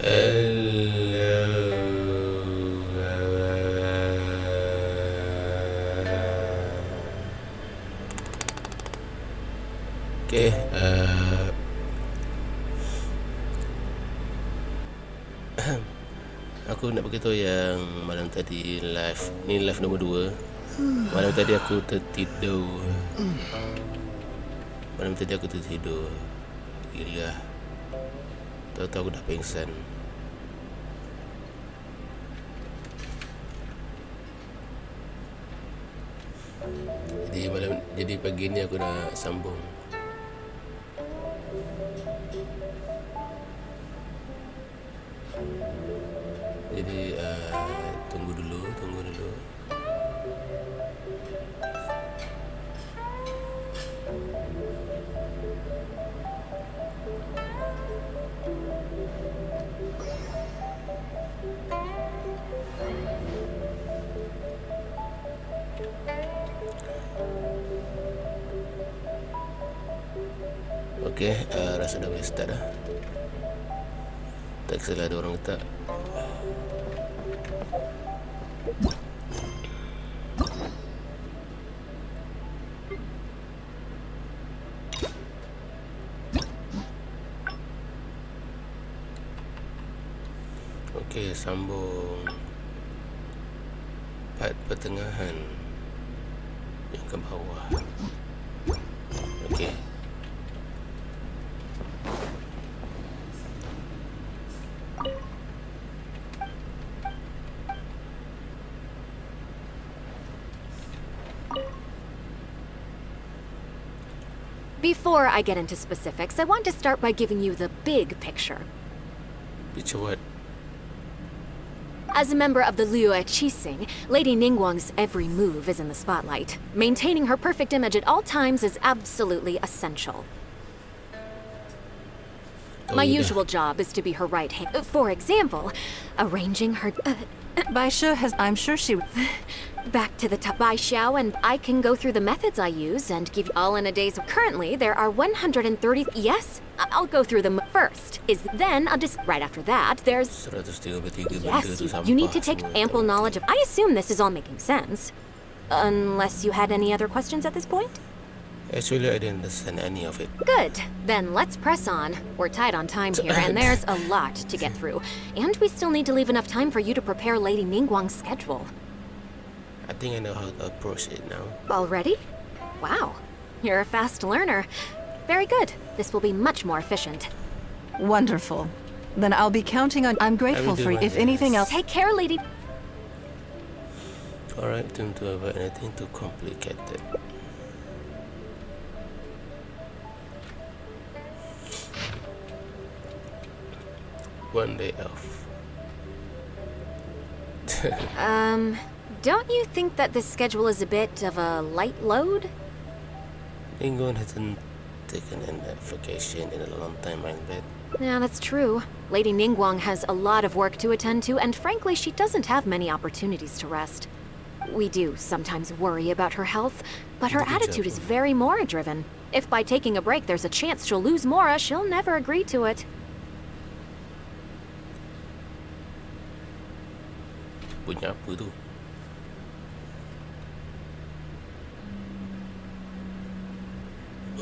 Okay, aku nak beritahu yang malam tadi live, ni live nombor 2. Malam tadi aku tertidur. Malam tadi aku tertidur. Gila. Tahu-tahu aku dah pingsan. Jadi pagi ni aku nak sambung. Jadi tunggu dulu. Okay, rasa dah boleh start dah. Tak kisahlah ada orang ke tak. Okay, sambung part pertengahan yang ke bawah. Okay. Before I get into specifics, I want to start by giving you the big picture. Picture what? As a member of the Liyue Qixing, Lady Ningguang's every move is in the spotlight. Maintaining her perfect image at all times is absolutely essential. My usual job is to be her right hand. For example, arranging her... Baisha has... I'm sure she... Back to the top by Xiao, and I can go through the methods I use and give you all in a day's... Currently, there are 130... Yes, I'll go through them first. Then I'll just... Right after that, there's... Yes, you need to take ample knowledge of... I assume this is all making sense. Unless you had any other questions at this point? Actually, I didn't understand any of it. Good. Then let's press on. We're tight on time here, and there's a lot to get through. And we still need to leave enough time for you to prepare Lady Ningguang's schedule. I think I know how to approach it now. Already? Wow. You're a fast learner. Very good. This will be much more efficient. Wonderful. Then I'll be counting on... I'm grateful for you. If anything else... Take care, Lady... Alright, don't avoid anything too complicated. One day off. Don't you think that this schedule is a bit of a light load? Ningguang hasn't taken a vacation in a long time, I bet. Yeah, that's true. Lady Ningguang has a lot of work to attend to, and frankly, she doesn't have many opportunities to rest. We do sometimes worry about her health, but her attitude is very Mora-driven. If by taking a break there's a chance she'll lose Mora, she'll never agree to it. Punya apa tu?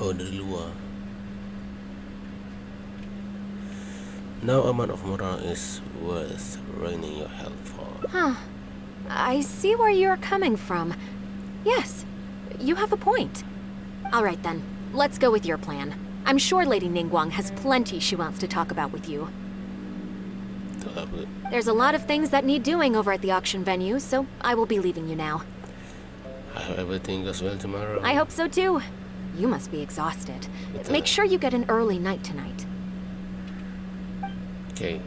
Oh, dari luar. No amount of Mora is worth ruining your health for. Huh. I see where you're coming from. Yes, you have a point. All right then, let's go with your plan. I'm sure Lady Ningguang has plenty she wants to talk about with you. There's a lot of things that need doing over at the auction venue, so I will be leaving you now. I hope everything goes well tomorrow. I hope so too. You must be exhausted. Make sure you get an early night tonight. Okay.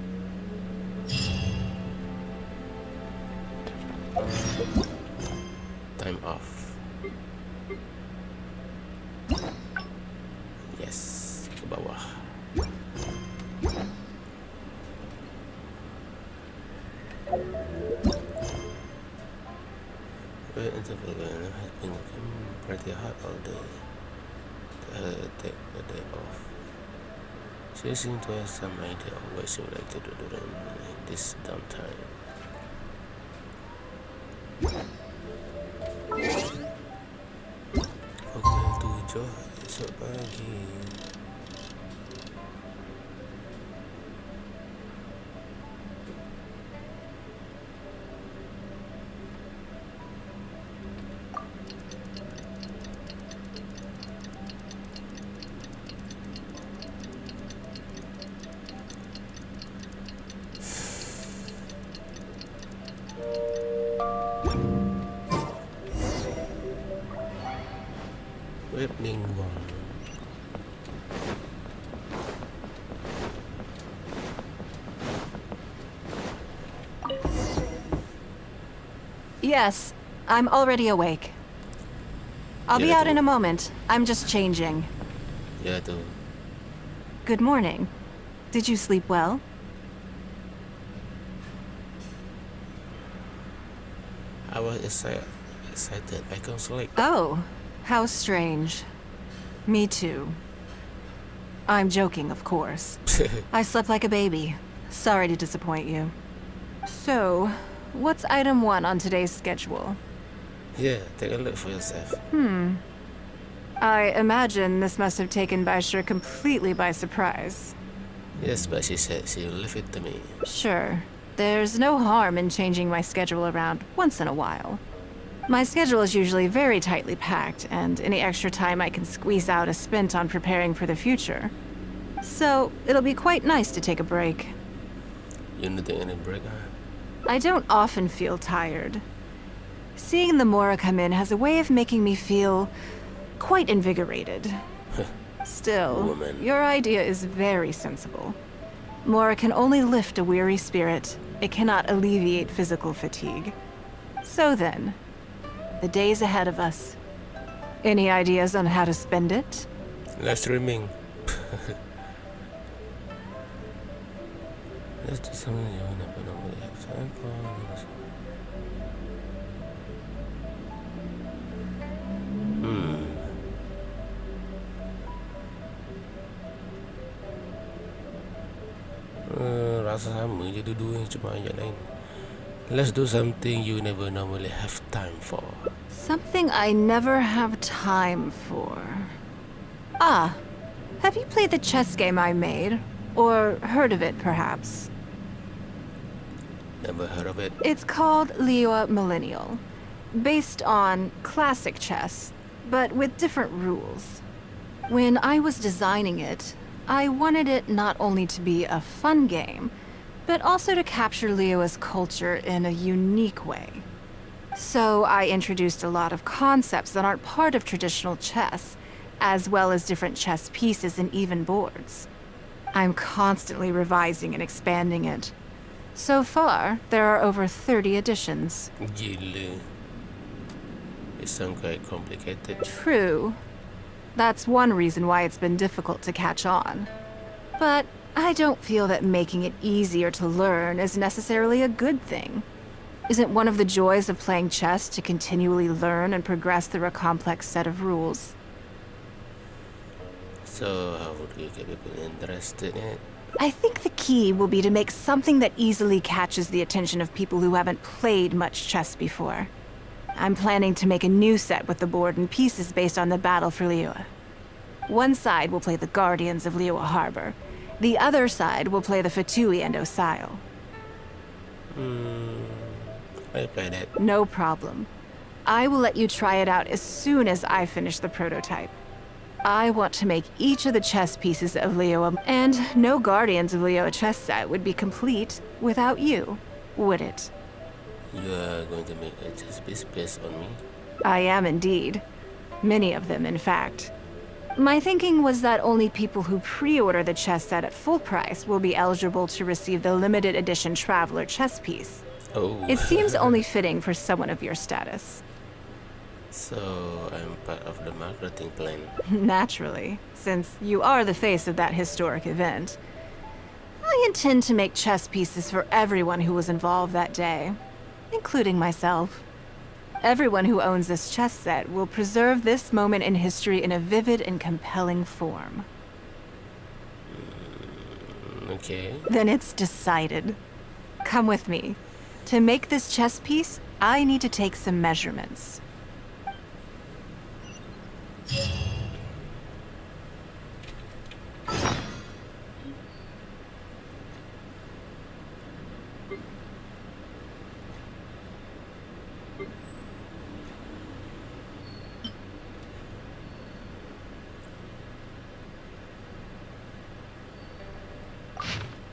Time off. Yes, ke bawah. Well, interval has been working pretty hard all day. Take the day off. She seems to have some idea of what she would like to do during this downtime. Pukul 7 esok pagi. Web Ningguang. Yes, I'm already awake. I'll be out in a moment. I'm just changing. Ya tu. Good morning. Did you sleep well? I was excited. I can't sleep. Oh, how strange. Me too. I'm joking, of course. I slept like a baby. Sorry to disappoint you. So, what's item 1 on today's schedule? Yeah, take a look for yourself. I imagine this must have taken Baisha completely by surprise. Yes, but she said she'll leave it to me. Sure. There's no harm in changing my schedule around once in a while. My schedule is usually very tightly packed, and any extra time I can squeeze out is spent on preparing for the future. So, it'll be quite nice to take a break. You need to take any break, huh? I don't often feel tired. Seeing the Mora come in has a way of making me feel quite invigorated. Still, Woman. your idea is very sensible. Mora can only lift a weary spirit. It cannot alleviate physical fatigue. So then, the days ahead of us. Any ideas on how to spend it? Live streaming. Let's do something you never normally have time for. Rasa sama je dua-dua, cuma ayat lain. Let's do something you never normally have time for. Something I never have time for. Ah, have you played the chess game I made? Or heard of it, perhaps? Never heard of it. It's called Liwa Millennial, based on classic chess, but with different rules. When I was designing it, I wanted it not only to be a fun game, but also to capture Liwa's culture in a unique way. So I introduced a lot of concepts that aren't part of traditional chess, as well as different chess pieces and even boards. I'm constantly revising and expanding it. So far, there are over 30 editions. Gila. It sounds quite complicated. True. That's one reason why it's been difficult to catch on. But I don't feel that making it easier to learn is necessarily a good thing. Isn't one of the joys of playing chess to continually learn and progress through a complex set of rules? So, how would you get people interested in it? I think the key will be to make something that easily catches the attention of people who haven't played much chess before. I'm planning to make a new set with the board and pieces based on the battle for Liwa. One side will play the Guardians of Liwa Harbor. The other side will play the Fatui and Osile. I play that. No problem. I will let you try it out as soon as I finish the prototype. I want to make each of the chess pieces of Liwa, and no Guardians of Liwa chess set would be complete without you, would it? You are going to make a chess piece based on me? I am indeed. Many of them, in fact. My thinking was that only people who pre-order the chess set at full price will be eligible to receive the limited edition Traveler chess piece. Oh. It seems only fitting for someone of your status. So, I'm part of the marketing plan. Naturally, since you are the face of that historic event. I intend to make chess pieces for everyone who was involved that day, including myself. Everyone who owns this chess set will preserve this moment in history in a vivid and compelling form. Okay. Then it's decided. Come with me. To make this chess piece, I need to take some measurements.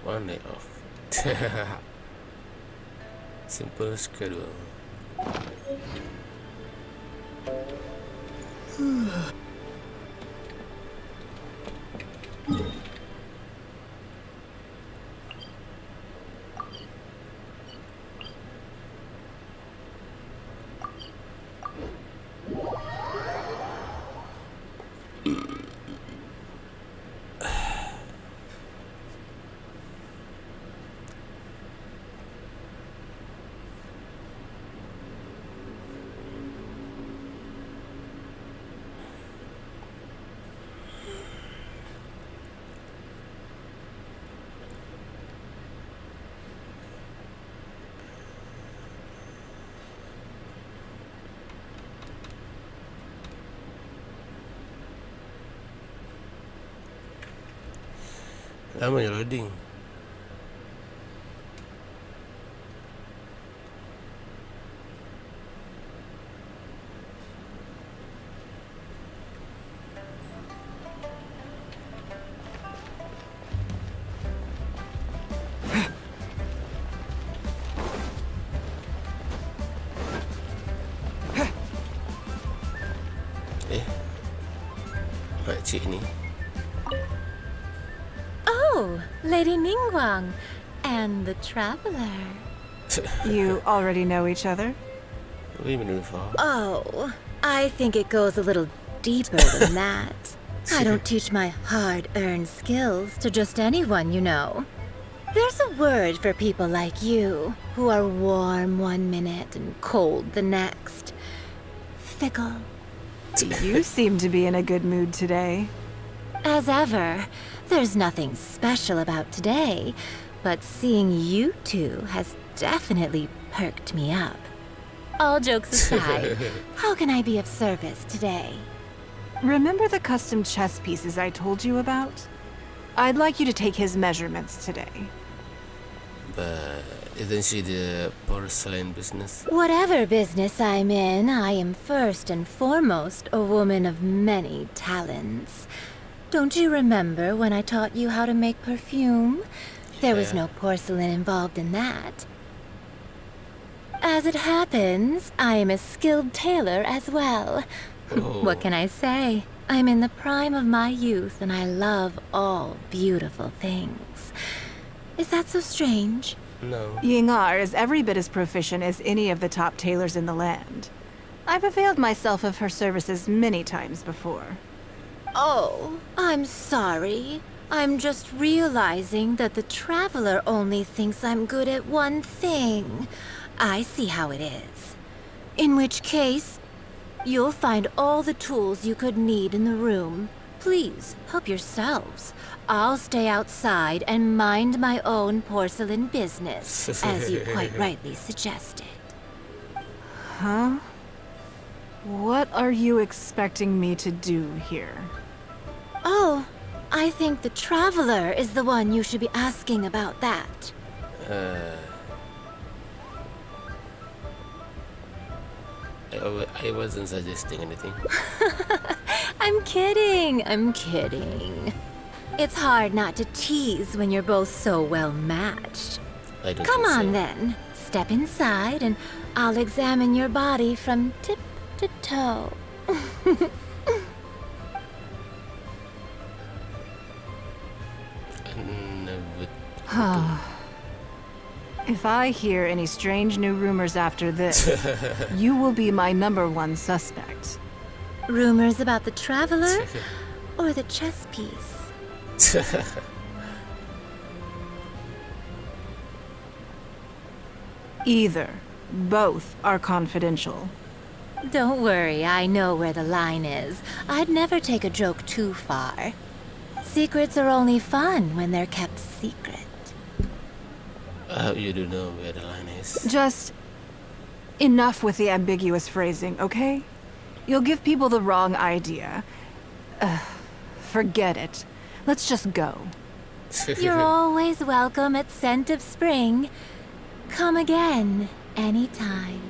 One day off. Simple schedule. Lama ya loading. Makcik ni. Oh, Lady Ningguang and the traveler. You already know each other? We been before. Oh, I think it goes a little deeper than that. I don't teach my hard-earned skills to just anyone, you know. There's a word for people like you, who are warm one minute and cold the next. Fickle. You seem to be in a good mood today. As ever, there's nothing special about today, but seeing you two has definitely perked me up. All jokes aside, how can I be of service today? Remember the custom chess pieces I told you about? I'd like you to take his measurements today. But isn't she the porcelain business? Whatever business I'm in, I am first and foremost a woman of many talents. Don't you remember when I taught you how to make perfume? There was Yeah. no porcelain involved in that. As it happens, I am a skilled tailor as well. Oh. What can I say? I'm in the prime of my youth and I love all beautiful things. Is that so strange? No. Yingar is every bit as proficient as any of the top tailors in the land. I've availed myself of her services many times before. Oh, I'm sorry. I'm just realizing that the traveler only thinks I'm good at one thing. I see how it is. In which case, you'll find all the tools you could need in the room. Please, help yourselves. I'll stay outside and mind my own porcelain business, as you quite rightly suggested. Huh? What are you expecting me to do here? Oh, I think the traveler is the one you should be asking about that. I wasn't suggesting anything. I'm kidding. I'm kidding. It's hard not to tease when you're both so well matched. I don't Come think on so. then. Step inside and I'll examine your body from tip to toe. But If I hear any strange new rumors after this, you will be my #1 suspect. Rumors about the traveler or the chess piece? Either. Both are confidential. Don't worry, I know where the line is. I'd never take a joke too far. Secrets are only fun when they're kept secret. You do know where the line is. Just enough with the ambiguous phrasing, okay? You'll give people the wrong idea. Forget it. Let's just go. You're always welcome at Scent of Spring. Come again, anytime.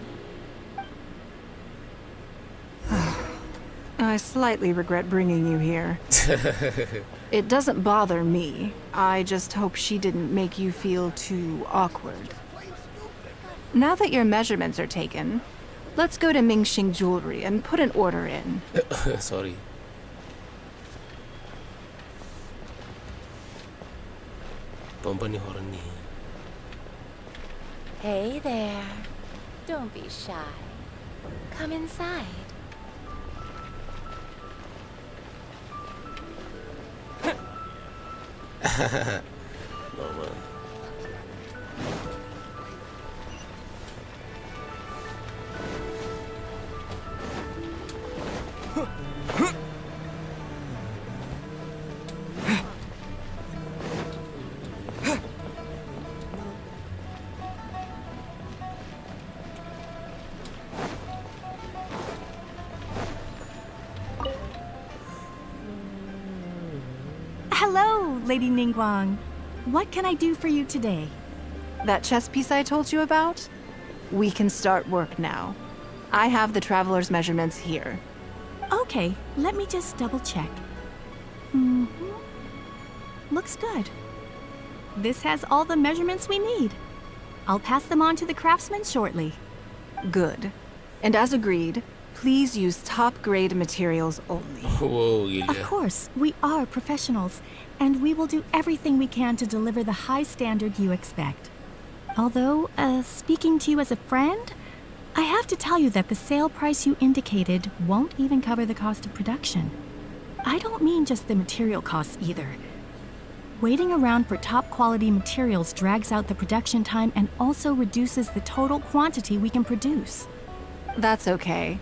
I slightly regret bringing you here. It doesn't bother me. I just hope she didn't make you feel too awkward. Now that your measurements are taken, let's go to Mingxing Jewelry and put an order in. Sorry. Perempuan ni horny. Hey there. Don't be shy. Come inside. Normal. Hello, Lady Ningguang. What can I do for you today? That chess piece I told you about? We can start work now. I have the traveler's measurements here. Okay, let me just double check. Looks good. This has all the measurements we need. I'll pass them on to the craftsman shortly. Good. And as agreed, please use top-grade materials only. Wow, gila. Of course, we are professionals, and we will do everything we can to deliver the high standard you expect. Although, speaking to you as a friend, I have to tell you that the sale price you indicated won't even cover the cost of production. I don't mean just the material costs either. Waiting around for top-quality materials drags out the production time and also reduces the total quantity we can produce. That's okay.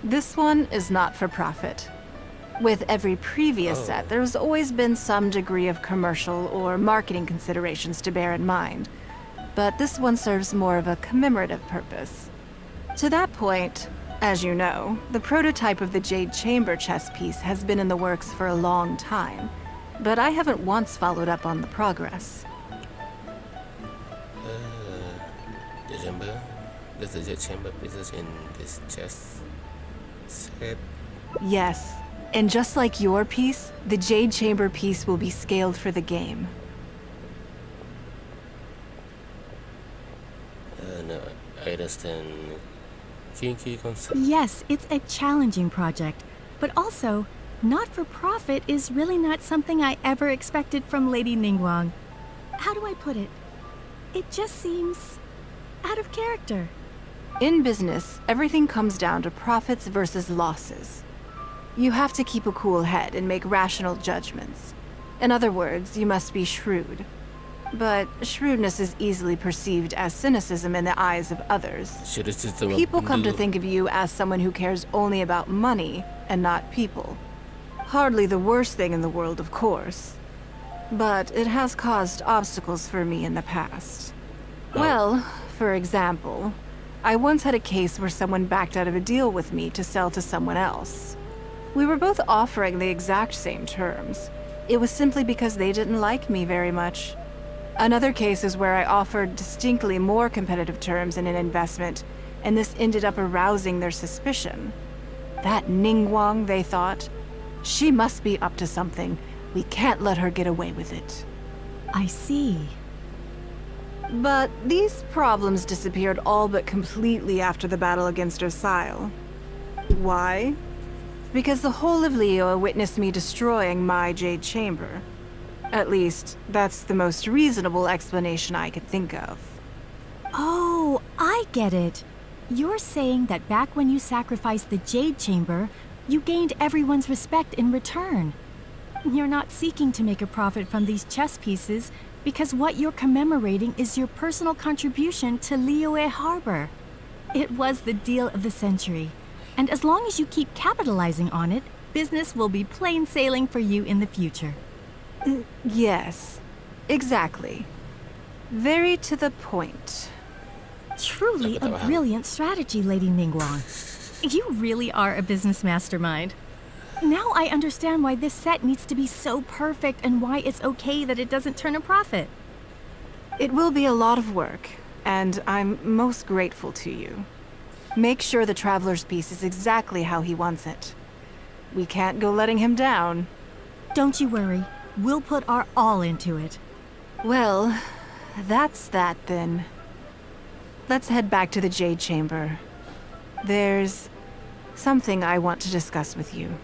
This one is not for profit. With every previous set, there's always been some degree of commercial or marketing considerations to bear in mind. But this one serves more of a commemorative purpose. To that point, as you know, the prototype of the Jade Chamber chess piece has been in the works for a long time, but I haven't once followed up on the progress. The chamber. There's the jet chamber pieces in this chess set. Yes, and just like your piece, the Jade Chamber piece will be scaled for the game. No, I understand. Kinky concept. Yes, it's a challenging project, but also, not for profit is really not something I ever expected from Lady Ningguang. How do I put it? It just seems out of character. In business, everything comes down to profits versus losses. You have to keep a cool head and make rational judgments. In other words, you must be shrewd. But shrewdness is easily perceived as cynicism in the eyes of others. People come to think of you as someone who cares only about money and not people. Hardly the worst thing in the world, of course. But it has caused obstacles for me in the past. Well, for example, I once had a case where someone backed out of a deal with me to sell to someone else. We were both offering the exact same terms. It was simply because they didn't like me very much. Another case is where I offered distinctly more competitive terms in an investment, and this ended up arousing their suspicion. That Ningguang, they thought. She must be up to something. We can't let her get away with it. I see. But these problems disappeared all but completely after the battle against Osile. Why? Because the whole of Liyue witnessed me destroying my Jade Chamber. At least, that's the most reasonable explanation I could think of. Oh, I get it. You're saying that back when you sacrificed the Jade Chamber, you gained everyone's respect in return. You're not seeking to make a profit from these chess pieces because what you're commemorating is your personal contribution to Liyue Harbor. It was the deal of the century, and as long as you keep capitalizing on it, business will be plain sailing for you in the future. Yes, exactly. Very to the point. Truly a brilliant strategy, Lady Ningguang. You really are a business mastermind. Now I understand why this set needs to be so perfect and why it's okay that it doesn't turn a profit. It will be a lot of work, and I'm most grateful to you. Make sure the Traveler's piece is exactly how he wants it. We can't go letting him down. Don't you worry. We'll put our all into it. Well, that's that then. Let's head back to the Jade Chamber. There's something I want to discuss with you.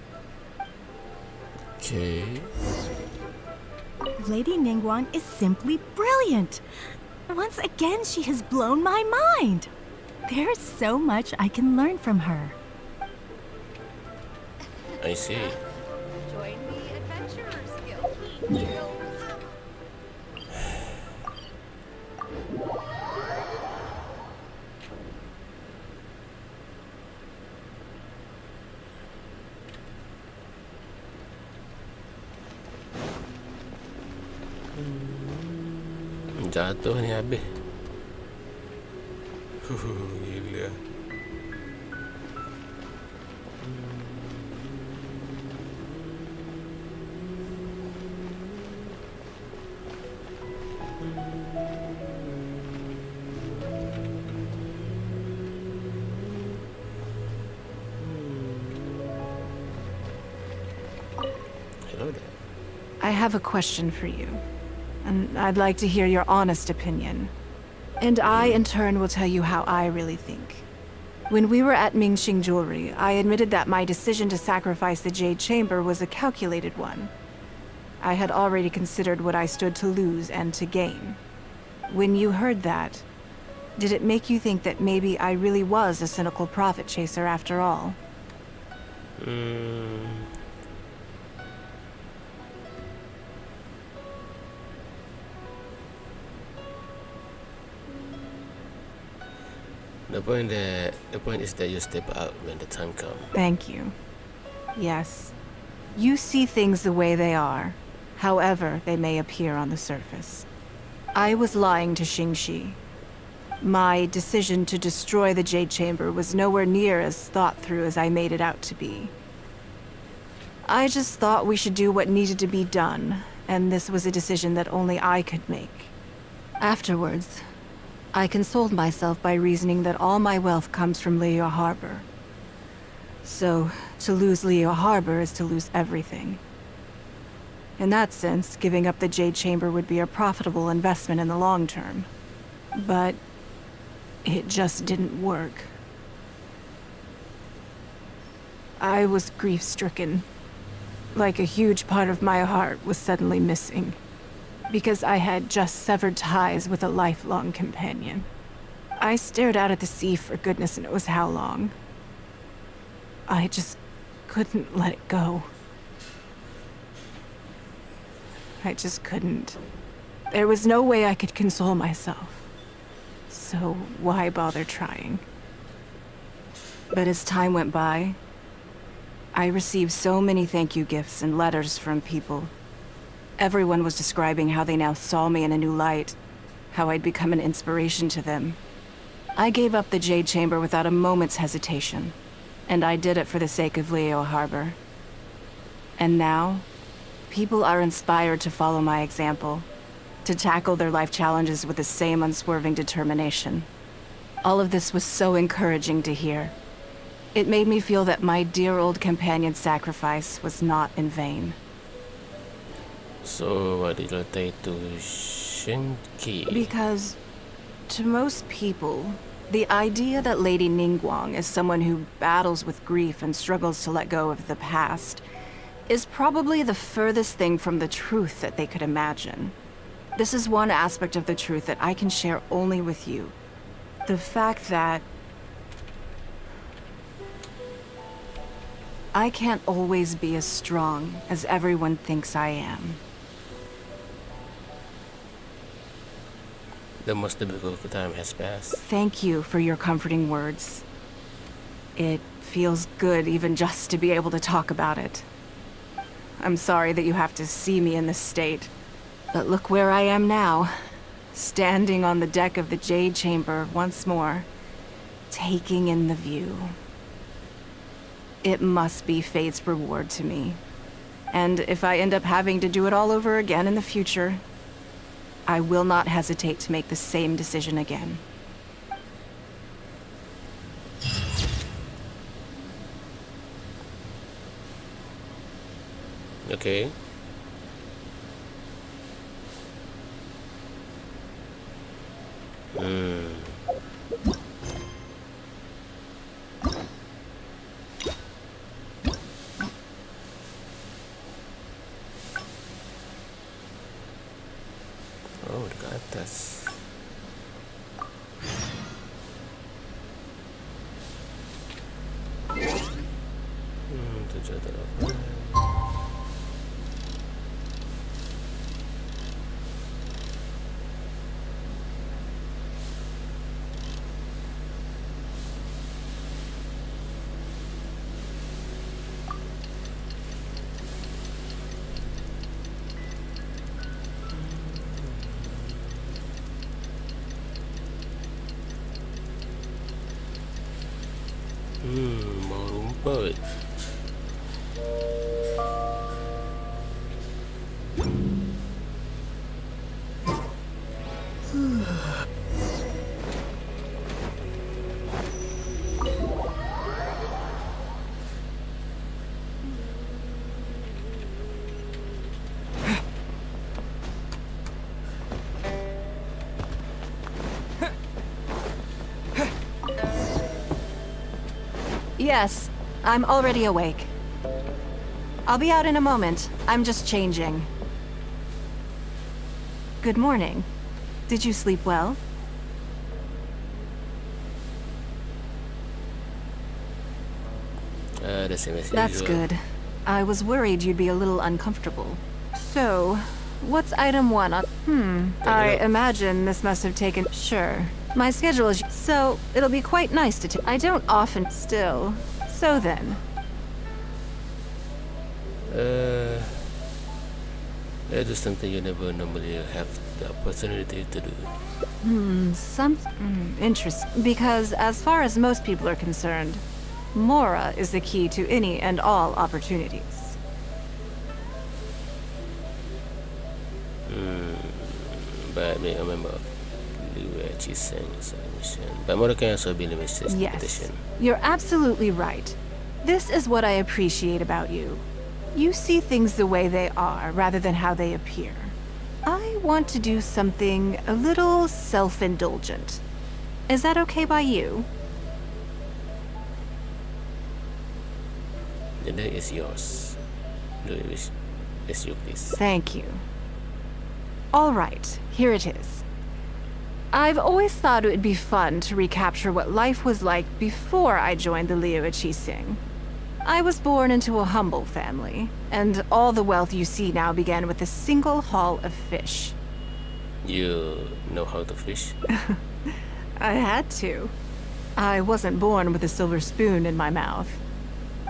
Okay. Lady Ningguang is simply brilliant. Once again, she has blown my mind. There's so much I can learn from her. I see. Join the Adventurers Guild. Jatuh ni habis. Gila. Hello there. I have a question for you, and I'd like to hear your honest opinion. And I, in turn, will tell you how I really think. When we were at Mingxing Jewelry, I admitted that my decision to sacrifice the Jade Chamber was a calculated one. I had already considered what I stood to lose and to gain. When you heard that, did it make you think that maybe I really was a cynical profit chaser after all? The point is that you step out when the time comes. Thank you. Yes. You see things the way they are, however they may appear on the surface. I was lying to Xingxi. My decision to destroy the Jade Chamber was nowhere near as thought through as I made it out to be. I just thought we should do what needed to be done, and this was a decision that only I could make. Afterwards, I consoled myself by reasoning that all my wealth comes from Leo Harbor. So, to lose Leo Harbor is to lose everything. In that sense, giving up the Jade Chamber would be a profitable investment in the long term. But it just didn't work. I was grief-stricken. Like a huge part of my heart was suddenly missing. Because I had just severed ties with a lifelong companion. I stared out at the sea for goodness knows how long. I just couldn't let it go. I just couldn't. There was no way I could console myself. So why bother trying? But as time went by, I received so many thank you gifts and letters from people. Everyone was describing how they now saw me in a new light, how I'd become an inspiration to them. I gave up the Jade Chamber without a moment's hesitation, and I did it for the sake of Leo Harbor. And now, people are inspired to follow my example, to tackle their life challenges with the same unswerving determination. All of this was so encouraging to hear. It made me feel that my dear old companion's sacrifice was not in vain. So, why did you take to Shinki? Because, to most people, the idea that Lady Ningguang is someone who battles with grief and struggles to let go of the past is probably the furthest thing from the truth that they could imagine. This is one aspect of the truth that I can share only with you. The fact that I can't always be as strong as everyone thinks I am. The most difficult time has passed. Thank you for your comforting words. It feels good even just to be able to talk about it. I'm sorry that you have to see me in this state. But look where I am now, standing on the deck of the Jade Chamber once more, taking in the view. It must be fate's reward to me. And if I end up having to do it all over again in the future, I will not hesitate to make the same decision again. Okay. Oh, dekat atas. Tujuh atau delapan. Mau rumput. Yes, I'm already awake. I'll be out in a moment. I'm just changing. Good morning. Did you sleep well? The same as That's usual. good. I was worried you'd be a little uncomfortable. So, what's item 1 on... I imagine this must have taken... Sure. My schedule is... So, it'll be quite nice to... I don't often... Still. So then. That is something you never normally have the opportunity to do. Interesting. Because as far as most people are concerned, Mora is the key to any and all opportunities. But being a member of Liu sang mission. But Mora can also be limited Yes, competition. you're absolutely right. This is what I appreciate about you. You see things the way they are, rather than how they appear. I want to do something a little self-indulgent. Is that okay by you? The day is yours. Do it as you please. Thank you. All right, here it is. I've always thought it would be fun to recapture what life was like before I joined the Liu Sing. I was born into a humble family, and all the wealth you see now began with a single haul of fish. You know how to fish? I had to. I wasn't born with a silver spoon in my mouth.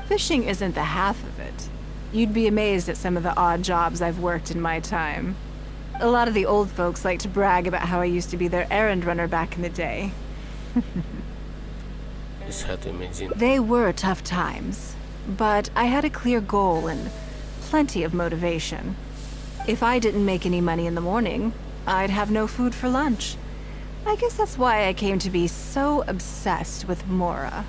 Fishing isn't the half of it. You'd be amazed at some of the odd jobs I've worked in my time. A lot of the old folks like to brag about how I used to be their errand runner back in the day. It's hard to imagine. They were tough times, but I had a clear goal and plenty of motivation. If I didn't make any money in the morning, I'd have no food for lunch. I guess that's why I came to be so obsessed with Mora.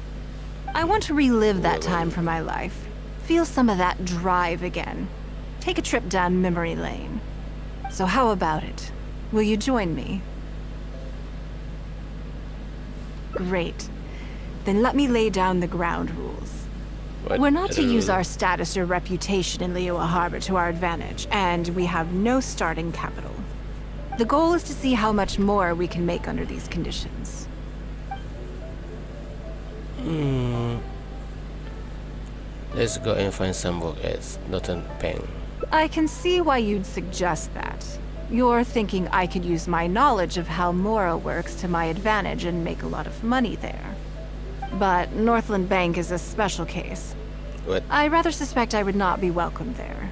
I want to relive that time from my life, feel some of that drive again, take a trip down memory lane. So how about it? Will you join me? Great. Then let me lay down the ground rules. What? We're not to use our status or reputation in Liyue Harbor to our advantage, and we have no starting capital. The goal is to see how much more we can make under these conditions. Let's go and find some work at Northern Bank. I can see why you'd suggest that. You're thinking I could use my knowledge of how Mora works to my advantage and make a lot of money there. But Northland Bank is a special case. What? I rather suspect I would not be welcome there.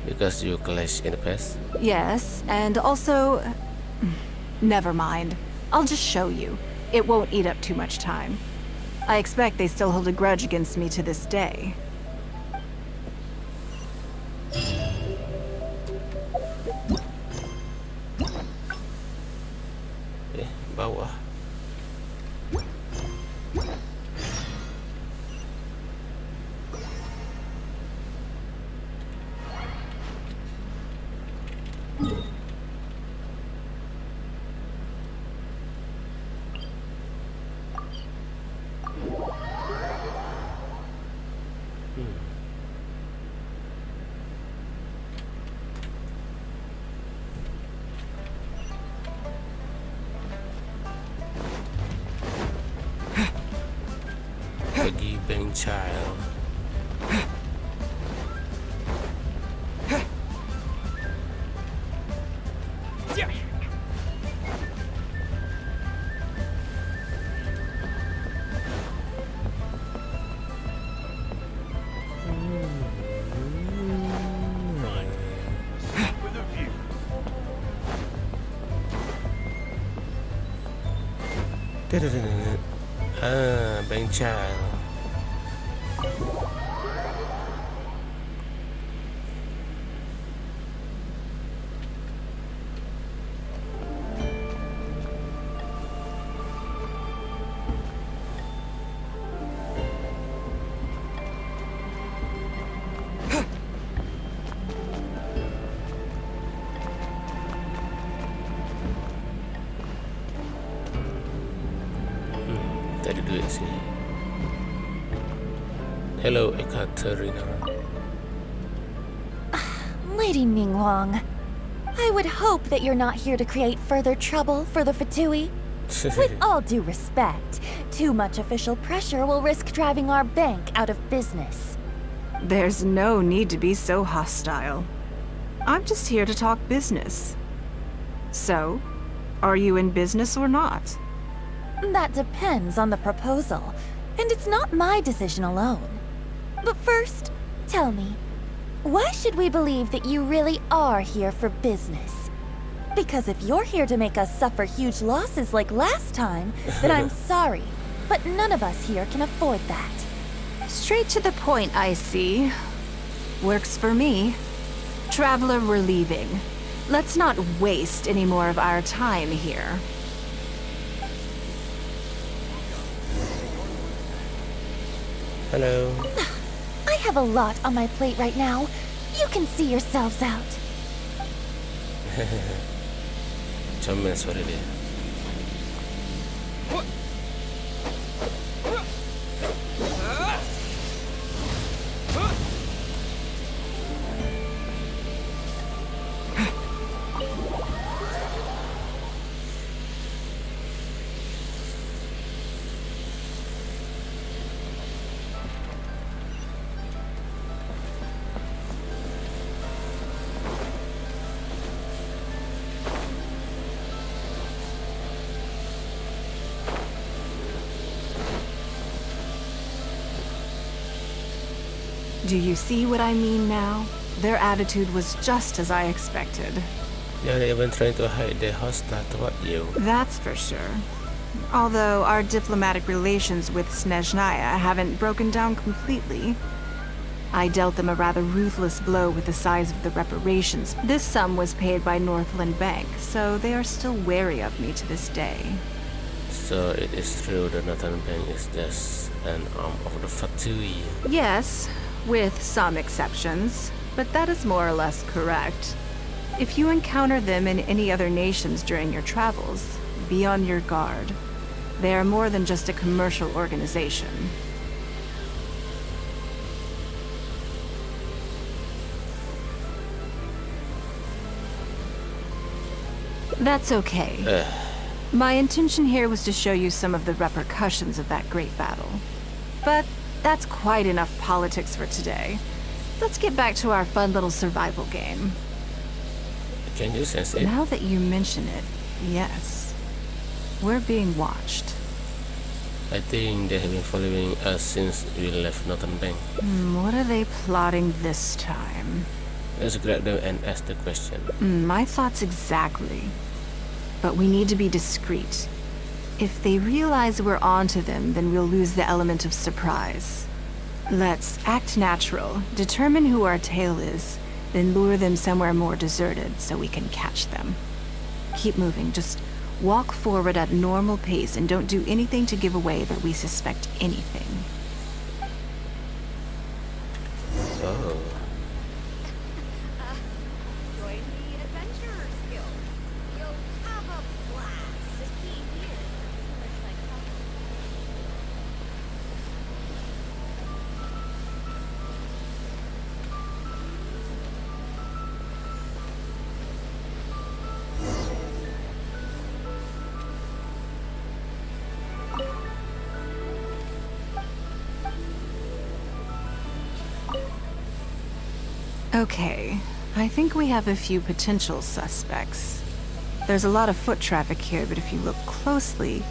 Because you clashed in the past? Yes, and also... Never mind. I'll just show you. It won't eat up too much time. I expect they still hold a grudge against me to this day. Bawah. Pergi bengkel. Bengkel. Tak ada duit sih. Hello, Ekaterina. Lady Ningguang, I would hope that you're not here to create further trouble for the Fatui. With all due respect, too much official pressure will risk driving our bank out of business. There's no need to be so hostile. I'm just here to talk business. So, are you in business or not? That depends on the proposal, and it's not my decision alone. But first, tell me, why should we believe that you really are here for business? Because if you're here to make us suffer huge losses like last time, then I'm sorry, but none of us here can afford that. Straight to the point, I see. Works for me. Traveler, we're leaving. Let's not waste any more of our time here. Hello. I have a lot on my plate right now. You can see yourselves out. Comel suara dia. Do you see what I mean now? Their attitude was just as I expected. They are even trying to hide their hostile toward you. That's for sure. Although our diplomatic relations with Snezhnaya haven't broken down completely. I dealt them a rather ruthless blow with the size of the reparations. This sum was paid by Northland Bank, so they are still wary of me to this day. So it is true that Northern Bank is just an arm of the Fatui. Yes, with some exceptions, but that is more or less correct. If you encounter them in any other nations during your travels, be on your guard. They are more than just a commercial organization. That's okay. My intention here was to show you some of the repercussions of that great battle. But that's quite enough politics for today. Let's get back to our fun little survival game. Can you sense it? Now that you mention it, yes. We're being watched. I think they have been following us since we left Northern Bank. What are they plotting this time? Let's grab them and ask the question. My thoughts exactly. But we need to be discreet. If they realize we're onto them, then we'll lose the element of surprise. Let's act natural, determine who our tail is, then lure them somewhere more deserted so we can catch them. Keep moving, just walk forward at normal pace and don't do anything to give away that we suspect anything. Oh. Join the Adventurers Guild. You'll have a blast. The key here is Okay, I think we have a few potential suspects. There's a lot of foot traffic here, but if you look closely,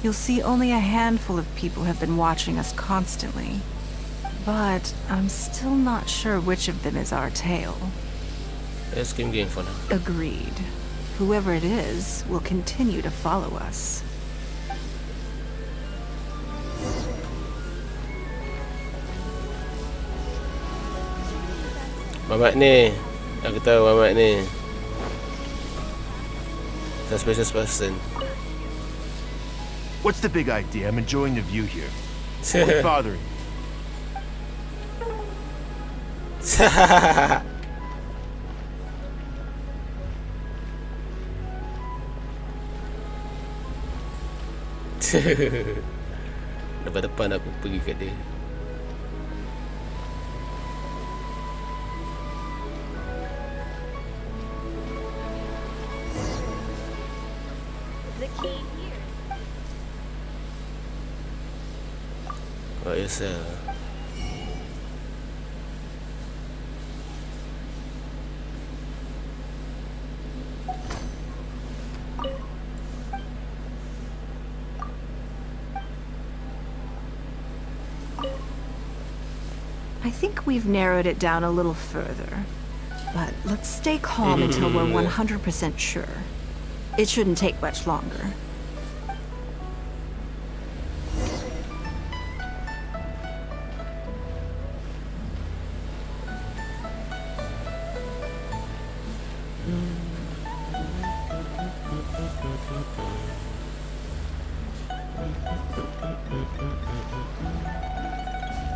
you'll see only a handful of people have been watching us constantly. But I'm still not sure which of them is our tail. Let's keep going for now. Agreed. Whoever it is will continue to follow us. Mamat ni. Aku tahu Mamat ni. Suspicious person. What's the big idea? I'm enjoying the view here. What's bothering you? Depan-depan aku pergi kat dia. the key here. Got yourself. I think we've narrowed it down a little further. But let's stay calm until we're 100% sure. It shouldn't take much longer.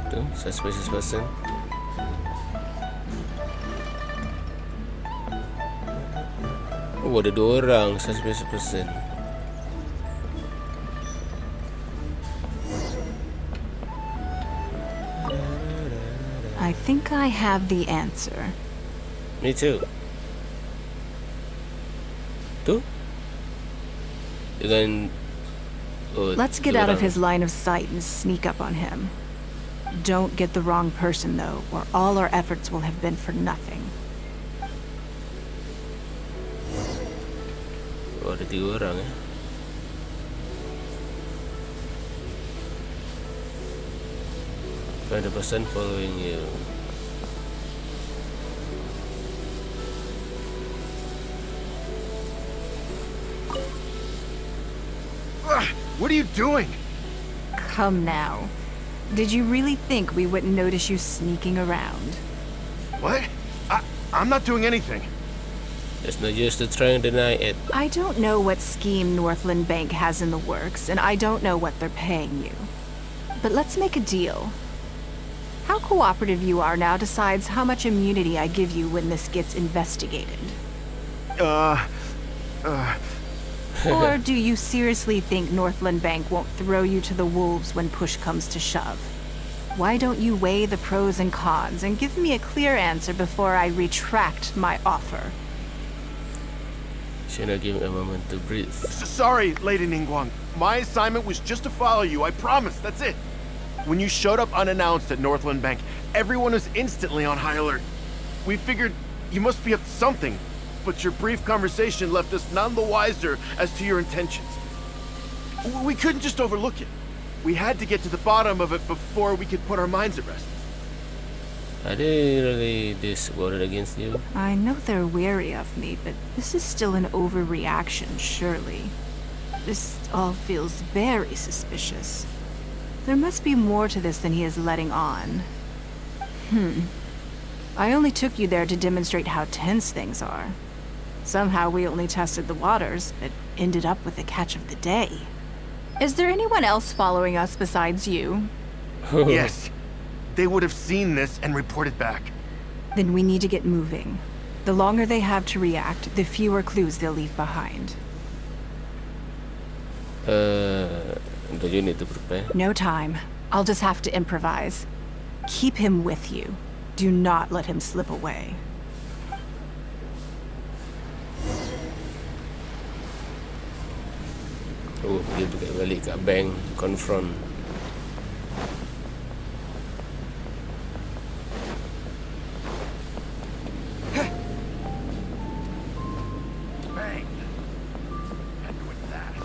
Tu, suspicious person. Oh, ada 2 orang suspicious person. I think I have the answer. Me too. Tu? Dengan Let's get out of his line of sight and sneak up on him. Don't get the wrong person, though, or all our efforts will have been for nothing. Oh, ada 3 orang eh. Find the person following you. What are you doing? Come now. Did you really think we wouldn't notice you sneaking around? What? I'm not doing anything. There's no use to try and deny it. I don't know what scheme Northland Bank has in the works, and I don't know what they're paying you. But let's make a deal. How cooperative you are now decides how much immunity I give you when this gets investigated. Or do you seriously think Northland Bank won't throw you to the wolves when push comes to shove? Why don't you weigh the pros and cons and give me a clear answer before I retract my offer? Should I give him a moment to breathe? Sorry, Lady Ningguang. My assignment was just to follow you, I promise, that's it. When you showed up unannounced at Northland Bank, everyone was instantly on high alert. We figured you must be up to something, but your brief conversation left us none the wiser as to your intentions. We couldn't just overlook it. We had to get to the bottom of it before we could put our minds at rest. Are they really this worried against you? I know they're wary of me, but this is still an overreaction, surely. This all feels very suspicious. There must be more to this than he is letting on. I only took you there to demonstrate how tense things are. Somehow we only tested the waters, but ended up with the catch of the day. Is there anyone else following us besides you? Yes. They would have seen this and reported back. Then we need to get moving. The longer they have to react, the fewer clues they'll leave behind. Do you need to prepare? No time. I'll just have to improvise. Keep him with you. Do not let him slip away. Oh, dia balik kat bank, confront. Bang. And with that.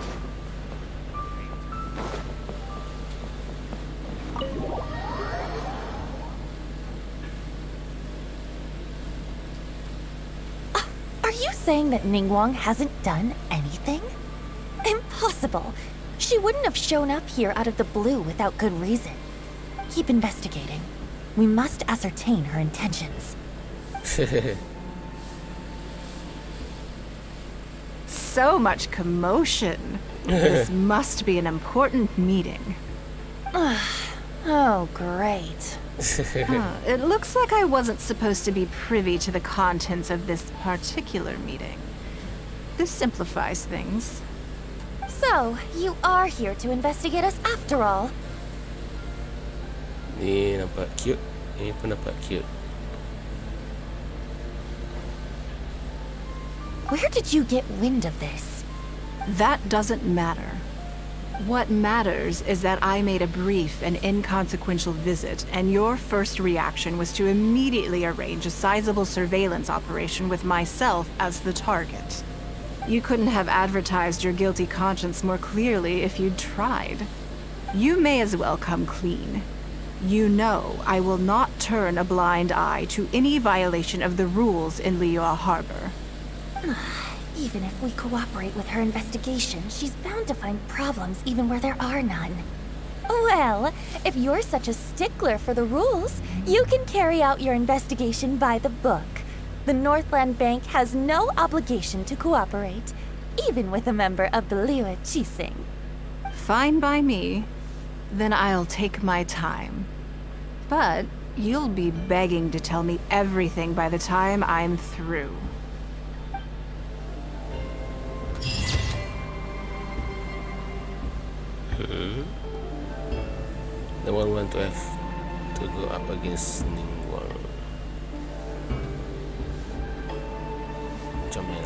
Are you saying that Ningguang hasn't done anything? Impossible. She wouldn't have shown up here out of the blue without good reason. Keep investigating. We must ascertain her intentions. So much commotion. This must be an important meeting. Oh, great. It looks like I wasn't supposed to be privy to the contents of this particular meeting. This simplifies things. So, you are here to investigate us after all. Ni nampak cute. Ni pun nampak cute. Where did you get wind of this? That doesn't matter. What matters is that I made a brief and inconsequential visit, and your first reaction was to immediately arrange a sizable surveillance operation with myself as the target. You couldn't have advertised your guilty conscience more clearly if you'd tried. You may as well come clean. You know I will not turn a blind eye to any violation of the rules in Liyue Harbor. Even if we cooperate with her investigation, she's bound to find problems even where there are none. Well, if you're such a stickler for the rules, you can carry out your investigation by the book. The Northland Bank has no obligation to cooperate, even with a member of the Liyue Qixing. Fine by me. Then I'll take my time. But you'll be begging to tell me everything by the time I'm through. No one want to have to go up against Ningguang. Comel.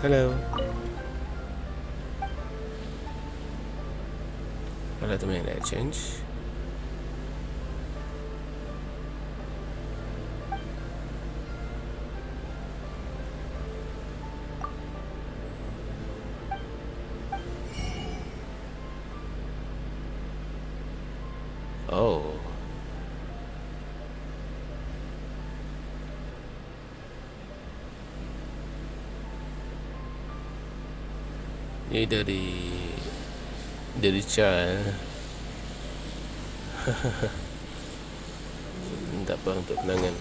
Hello. I'll let me make that change. Oh. Ini dari child. Tak apa untuk kenangan.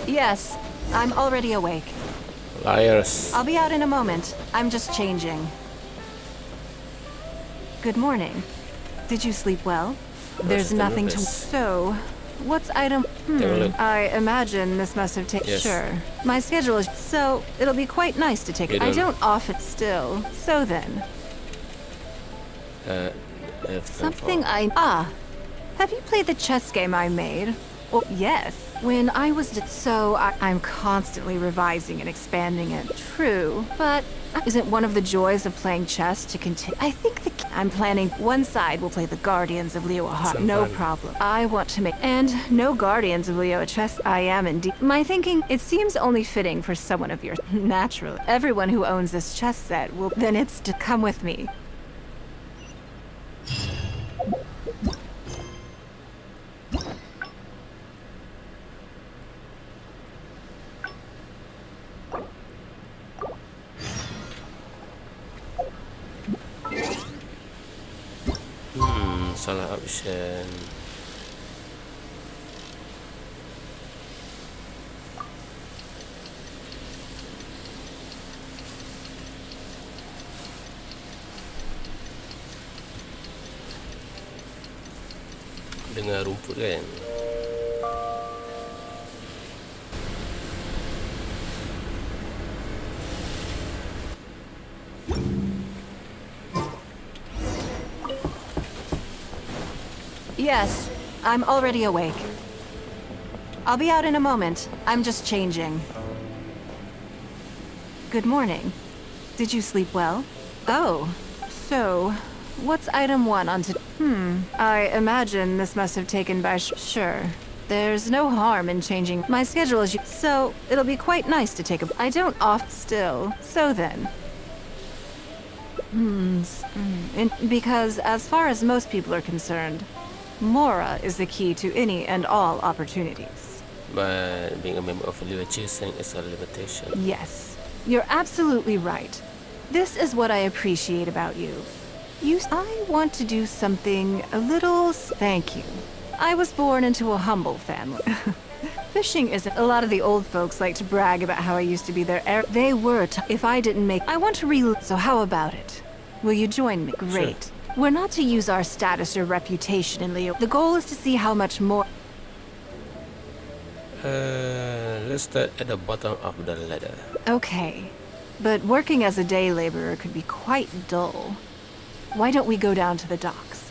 Yes, I'm already awake. Liars. I'll be out in a moment. I'm just changing. Good morning. Did you sleep well? There's nothing to... So, what's item... I imagine this must have taken... Yes. Sure. My schedule is... So, it'll be quite nice to take... I don't often still. So then. Something I... Ah. Have you played the chess game I made? Oh, yes. When I was... I'm constantly revising and expanding it. True, but... Isn't one of the joys of playing chess to continue? I think I'm planning one side will play the Guardians of Leo Heart. No problem. I want to make... And no Guardians of Leo chess. I am indeed. My thinking, it seems only fitting for someone of your... Naturally. Everyone who owns this chess set will... Then it's to come with me. Salah option. Dengar rumput kan? Yes, I'm already awake. I'll be out in a moment. I'm just changing. Good morning. Did you sleep well? Oh, so, what's item 1 on I imagine this must have taken by sure. There's no harm in changing my schedule as so it'll be quite nice to take a... I don't off still. So then. Because as far as most people are concerned, Mora is the key to any and all opportunities. But being a member of Leo chasing is a limitation. Yes, you're absolutely right. This is what I appreciate about you. I want to do something a little... Thank you. I was born into a humble family. Fishing isn't... A lot of the old folks like to brag about how I used to be their They were... If I didn't make... I want to So how about it? Will you join me? Great. Sure. We're not to use our status or reputation in Leo. The goal is to see how much more... Let's start at the bottom of the ladder. Okay. But working as a day laborer could be quite dull. Why don't we go down to the docks?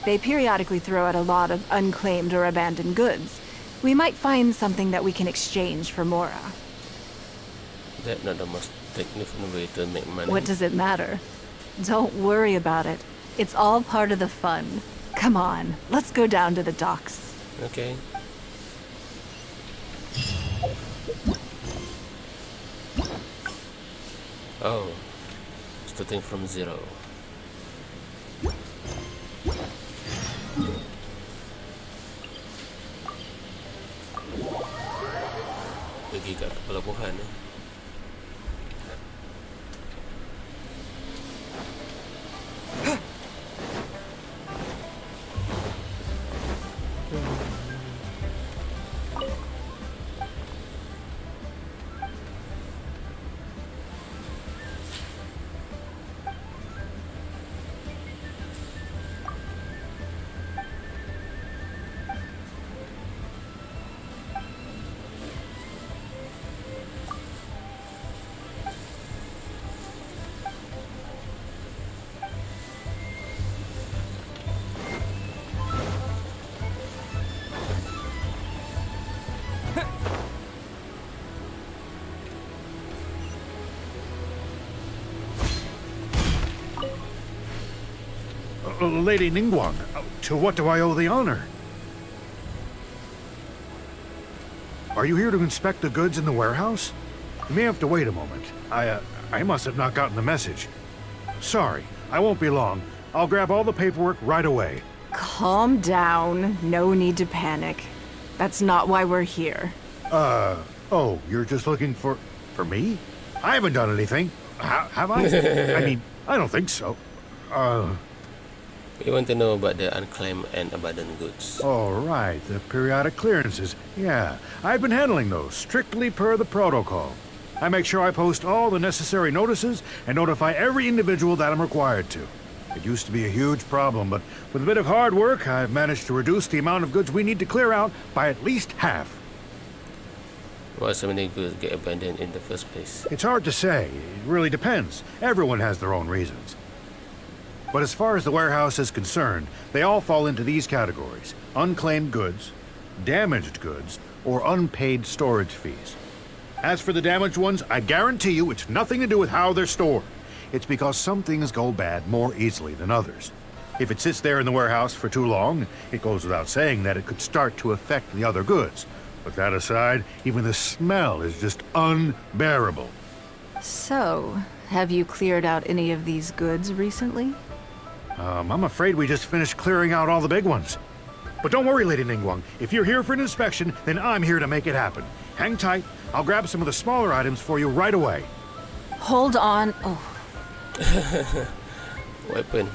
They periodically throw out a lot of unclaimed or abandoned goods. We might find something that we can exchange for Mora. That's not the most technical way to make money. What does it matter? Don't worry about it. It's all part of the fun. Come on, let's go down to the docks. Okay. Oh, starting from 0. Pergi kat pelabuhan eh. Lady Ningguang, to what do I owe the honor? Are you here to inspect the goods in the warehouse? You may have to wait a moment. I must have not gotten the message. Sorry, I won't be long. I'll grab all the paperwork right away. Calm down. No need to panic. That's not why we're here. Oh, you're just looking for me? I haven't done anything. Have I? I mean, I don't think so. We want to know about the unclaimed and abandoned goods. All right, the periodic clearances. Yeah, I've been handling those, strictly per the protocol. I make sure I post all the necessary notices and notify every individual that I'm required to. It used to be a huge problem, but with a bit of hard work, I've managed to reduce the amount of goods we need to clear out by at least half. Why so many goods get abandoned in the first place? It's hard to say. It really depends. Everyone has their own reasons. But as far as the warehouse is concerned, they all fall into these categories: unclaimed goods, damaged goods, or unpaid storage fees. As for the damaged ones, I guarantee you it's nothing to do with how they're stored. It's because some things go bad more easily than others. If it sits there in the warehouse for too long, it goes without saying that it could start to affect the other goods. But that aside, even the smell is just unbearable. So, have you cleared out any of these goods recently? I'm afraid we just finished clearing out all the big ones. But don't worry, Lady Ningguang. If you're here for an inspection, then I'm here to make it happen. Hang tight. I'll grab some of the smaller items for you right away. Hold on. Oh, Weapon.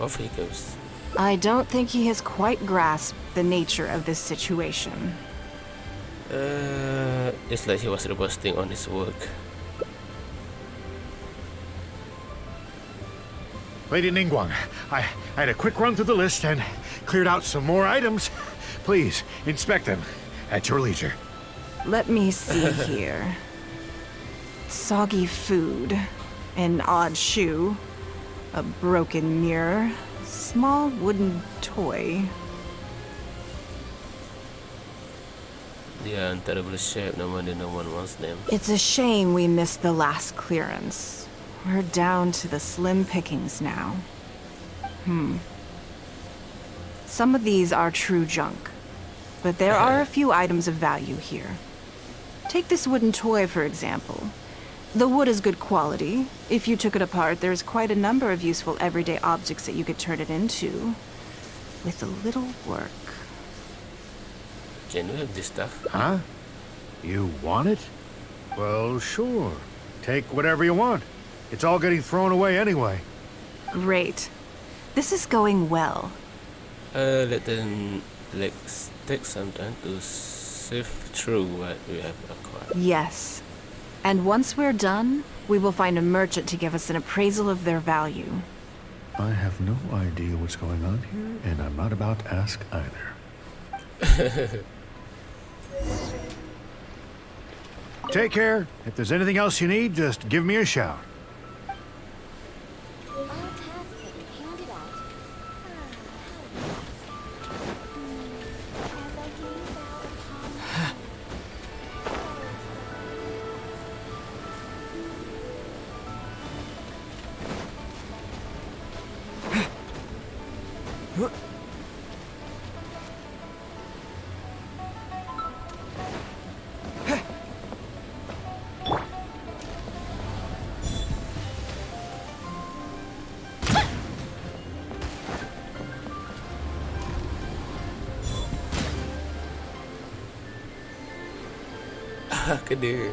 Off he goes. I don't think he has quite grasped the nature of this situation. It's like he was roasting on his work. Lady Ningguang, I had a quick run through the list and cleared out some more items. Please, inspect them at your leisure. Let me see here. Soggy food, an odd shoe, a broken mirror, small wooden toy. They are in terrible shape, no wonder no one wants them. It's a shame we missed the last clearance. We're down to the slim pickings now. Some of these are true junk, but there are a few items of value here. Take this wooden toy, for example. The wood is good quality. If you took it apart, there's quite a number of useful everyday objects that you could turn it into, with a little work. Can we have this stuff? Huh? You want it? Well, sure. Take whatever you want. It's all getting thrown away anyway. Great. This is going well. Let them take some time to sift through what we have acquired. Yes. And once we're done, we will find a merchant to give us an appraisal of their value. I have no idea what's going on here, and I'm not about to ask either. Take care. If there's anything else you need, just give me a shout. Kena.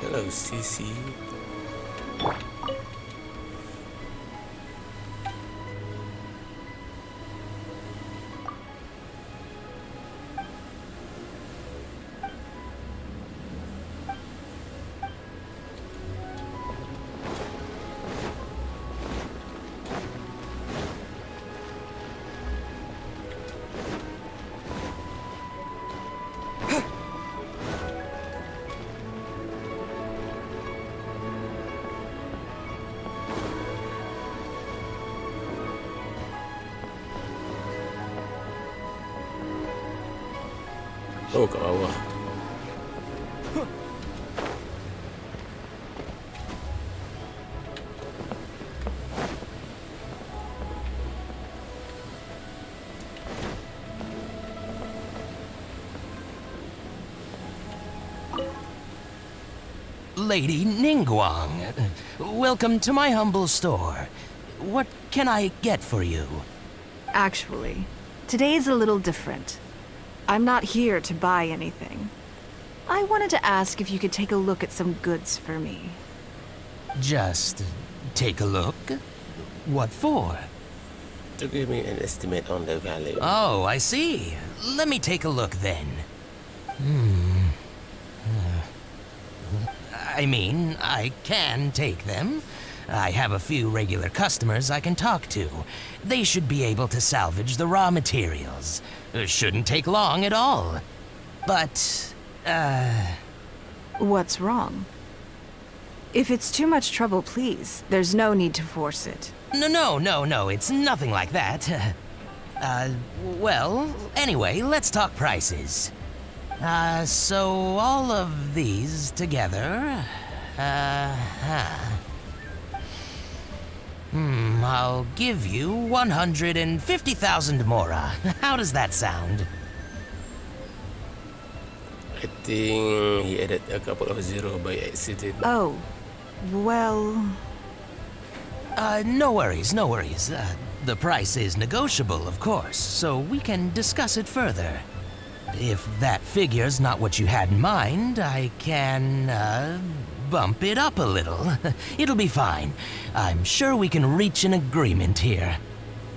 Hello, CC. Oh, kat bawah. Lady Ningguang. Welcome to my humble store. What can I get for you? Actually, today's a little different. I'm not here to buy anything. I wanted to ask if you could take a look at some goods for me. Just take a look? What for? To give me an estimate on the value. Oh, I see. Let me take a look then. I mean, I can take them. I have a few regular customers I can talk to. They should be able to salvage the raw materials. Shouldn't take long at all. But, What's wrong? If it's too much trouble, please, there's no need to force it. No, it's nothing like that. Well, anyway, let's talk prices. So all of these together, I'll give you 150,000 mora. How does that sound? I think he added a couple of zero by accident. Oh, well... No worries. The price is negotiable, of course, so we can discuss it further. If that figure's not what you had in mind, I can, bump it up a little. It'll be fine. I'm sure we can reach an agreement here.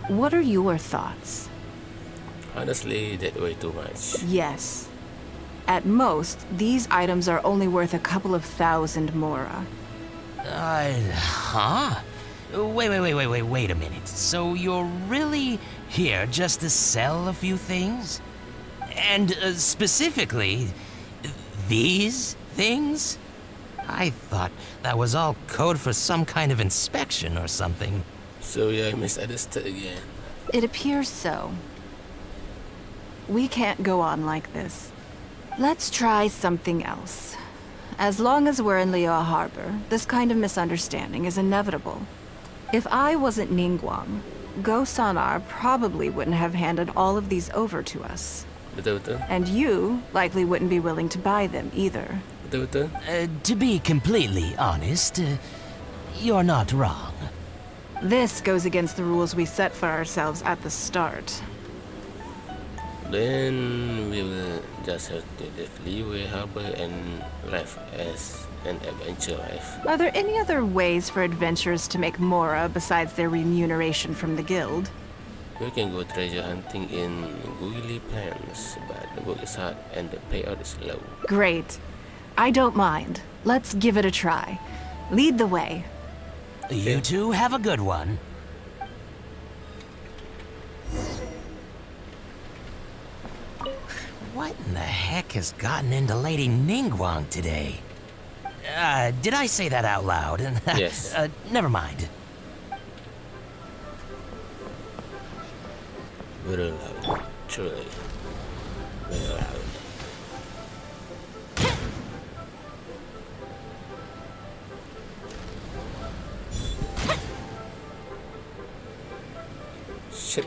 What are your thoughts? Honestly, that way too much. Yes. At most, these items are only worth a couple of thousand mora. Huh? Wait a minute. So you're really here just to sell a few things? And specifically, these things? I thought that was all code for some kind of inspection or something. So yeah, I misunderstood again. It appears so. We can't go on like this. Let's try something else. As long as we're in Liyue Harbor, this kind of misunderstanding is inevitable. If I wasn't Ningguang, Go-Sanar probably wouldn't have handed all of these over to us. Betul-betul? And you likely wouldn't be willing to buy them either. Betul-betul? To be completely honest, you're not wrong. This goes against the rules we set for ourselves at the start. Then we will just have to leave Liyue Harbor and live as an adventure life. Are there any other ways for adventurers to make mora besides their remuneration from the guild? We can go treasure hunting in Guili Plains, but the work is hard and the payout is low. Great. I don't mind. Let's give it a try. Lead the way. You two have a good one. What in the heck has gotten into Lady Ningguang today? Did I say that out loud? Yes. Never mind. Very loud. Truly. Very loud. Shit.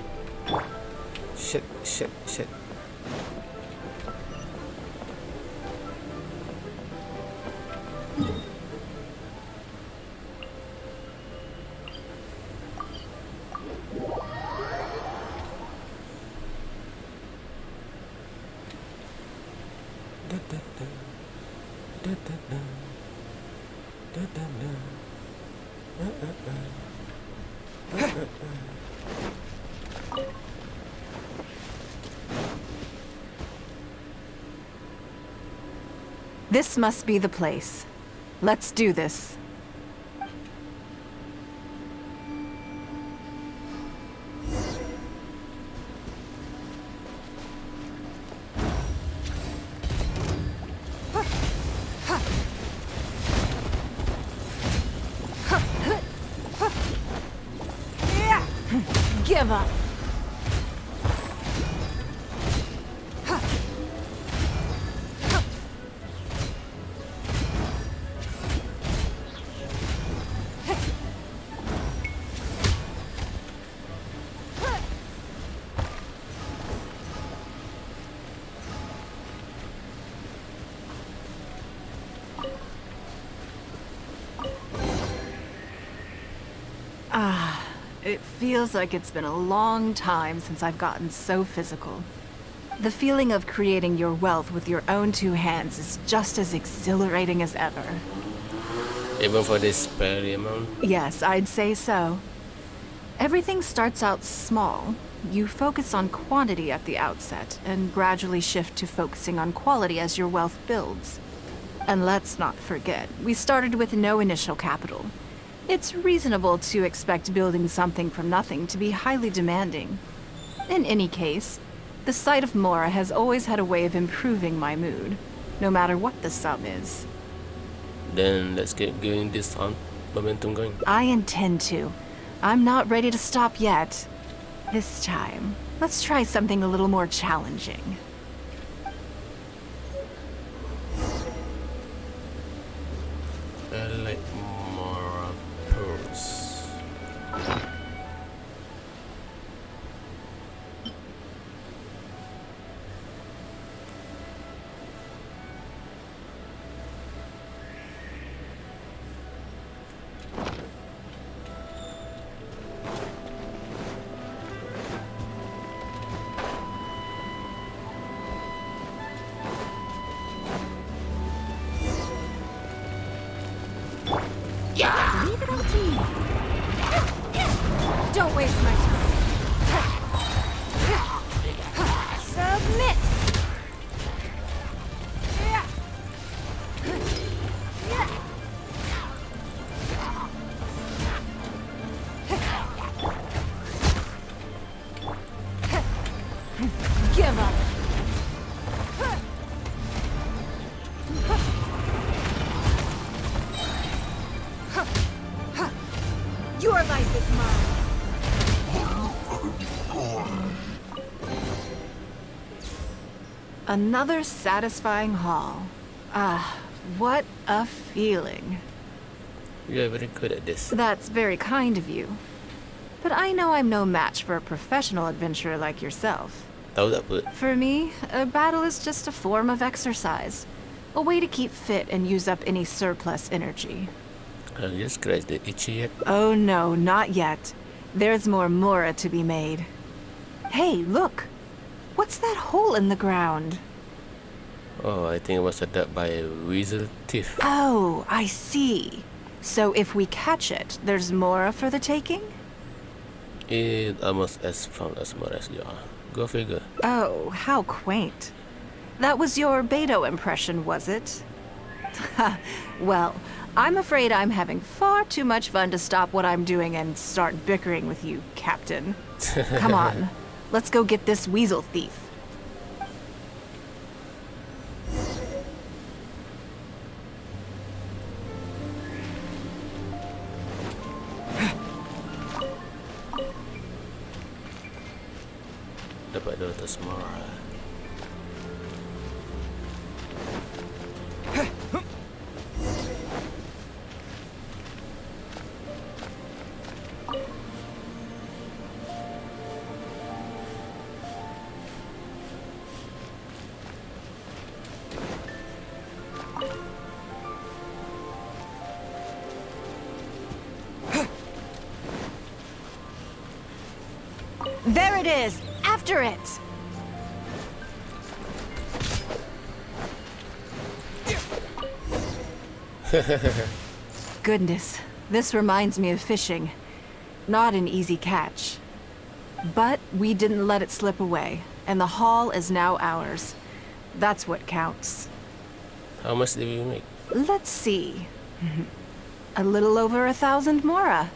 This must be the place. Let's do this. Give up. It feels like it's been a long time since I've gotten so physical. The feeling of creating your wealth with your own two hands is just as exhilarating as ever. Even for this very amount. Yes, I'd say so. Everything starts out small. You focus on quantity at the outset, and gradually shift to focusing on quality as your wealth builds. And let's not forget, we started with no initial capital. It's reasonable to expect building something from nothing to be highly demanding. In any case, the sight of Mora has always had a way of improving my mood, no matter what the sum is. Then let's get going this on momentum going. I intend to. I'm not ready to stop yet. This time, let's try something a little more challenging. I like more pearls. Leave it up to you. Don't waste my time. Submit! Give up! Your life is mine. Another satisfying haul. What a feeling. You are very good at this. That's very kind of you. But I know I'm no match for a professional adventurer like yourself. Tahu tak apa? For me, a battle is just a form of exercise. A way to keep fit and use up any surplus energy. Have you scratched the itchy yet? Oh no, not yet. There's more Mora to be made. Hey, look! What's that hole in the ground? Oh, I think it was dug by a weasel thief. Oh, I see. So if we catch it, there's Mora for the taking? It almost as fun as more as you are. Go figure. Oh, how quaint. That was your Beto impression, was it? Well, I'm afraid I'm having far too much fun to stop what I'm doing and start bickering with you, Captain. Come on, let's go get this weasel thief. Dapat 200 more. There it is! After it! Goodness, this reminds me of fishing. Not an easy catch. But we didn't let it slip away, and the haul is now ours. That's what counts. How much did we make? Let's see. A little over 1,000 Mora.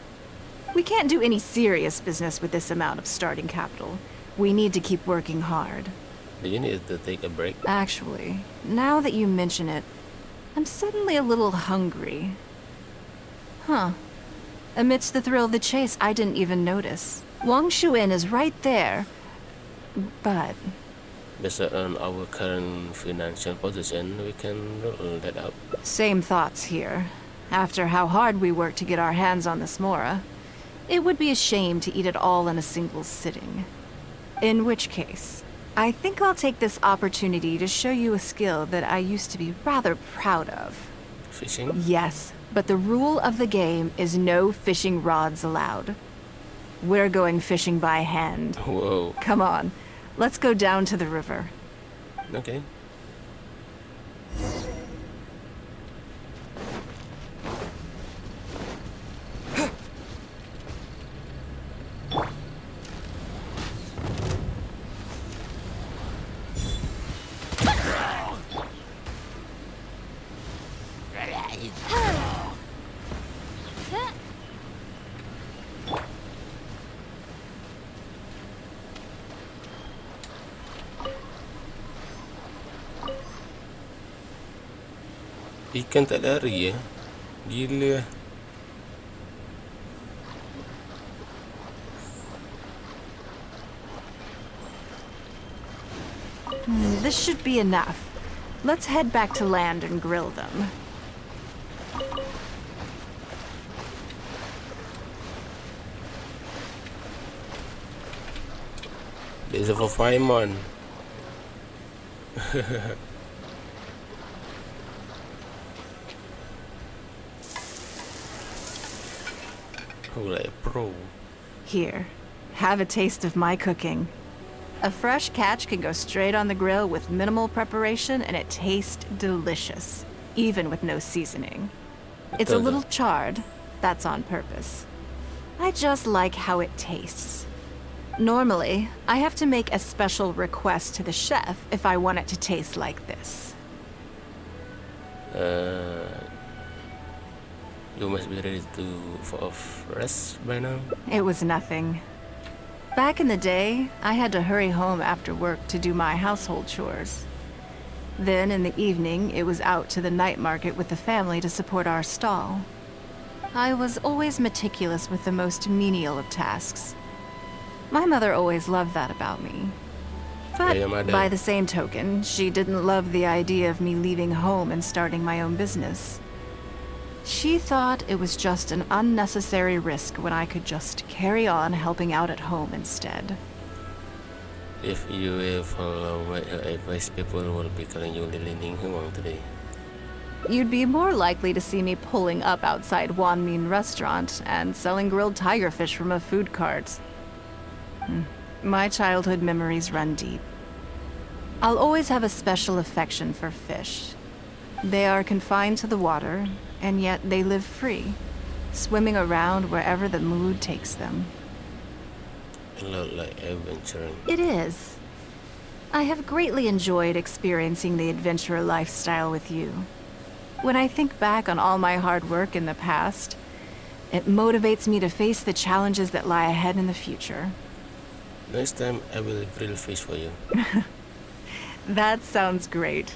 We can't do any serious business with this amount of starting capital. We need to keep working hard. Do you need to take a break? Actually, now that you mention it, I'm suddenly a little hungry. Huh. Amidst the thrill of the chase, I didn't even notice. Wangshu Inn is right there. But Based on our current financial position, we can rule that out. same thoughts here. After how hard we worked to get our hands on this Mora, it would be a shame to eat it all in a single sitting. In which case, I think I'll take this opportunity to show you a skill that I used to be rather proud of. Fishing? Yes, but the rule of the game is no fishing rods allowed. We're going fishing by hand. Wow. Come on, let's go down to the river. Okay. Ikan tak lari ya. Gila. This should be enough. Let's head back to land and grill them. There's a for Aiman. Oh, like a pro. Here, have a taste of my cooking. A fresh catch can go straight on the grill with minimal preparation and it tastes delicious, even with no seasoning. It's a little charred, that's on purpose. I just like how it tastes. Normally, I have to make a special request to the chef if I want it to taste like this. You must be ready for rest by now. It was nothing. Back in the day, I had to hurry home after work to do my household chores. Then in the evening, it was out to the night market with the family to support our stall. I was always meticulous with the most menial of tasks. My mother always loved that about me. But Yeah, my dad. by the same token, she didn't love the idea of me leaving home and starting my own business. She thought it was just an unnecessary risk when I could just carry on helping out at home instead. If you will follow my advice, people will be calling you Ningguang today. You'd be more likely to see me pulling up outside Wan Min restaurant and selling grilled tiger fish from a food cart. My childhood memories run deep. I'll always have a special affection for fish. They are confined to the water, and yet they live free, swimming around wherever the mood takes them. A lot like adventuring. It is. I have greatly enjoyed experiencing the adventurer lifestyle with you. When I think back on all my hard work in the past, it motivates me to face the challenges that lie ahead in the future. Next time I will grill fish for you. That sounds great.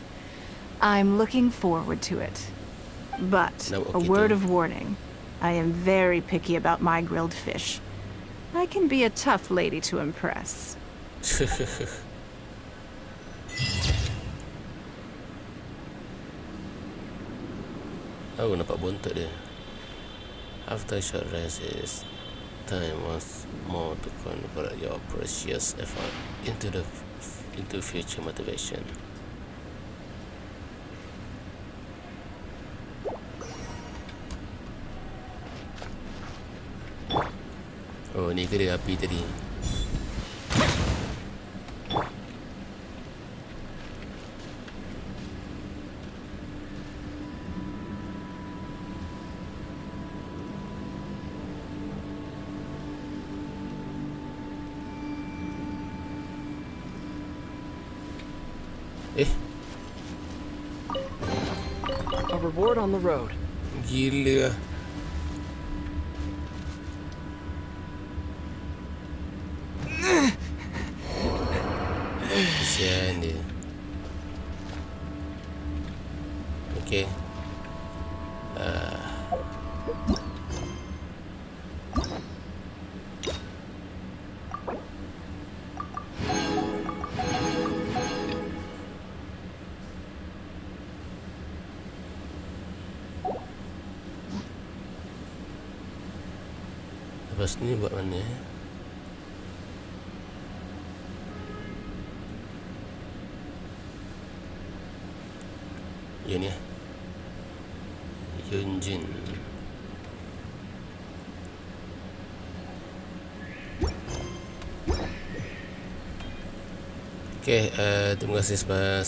I'm looking forward to it. But No, a okay, word too. of warning. I am very picky about my grilled fish. I can be a tough lady to impress. Aku nampak bontot dia. After a short rest, it's time once more to convert your precious effort into future motivation. Oh, ni ke dia api tadi. A reward on the road. Gila. Kesian dia. Okay. Lepas ni buat mana eh? Yang ni eh? Yunjin. Oke, terima kasih siapa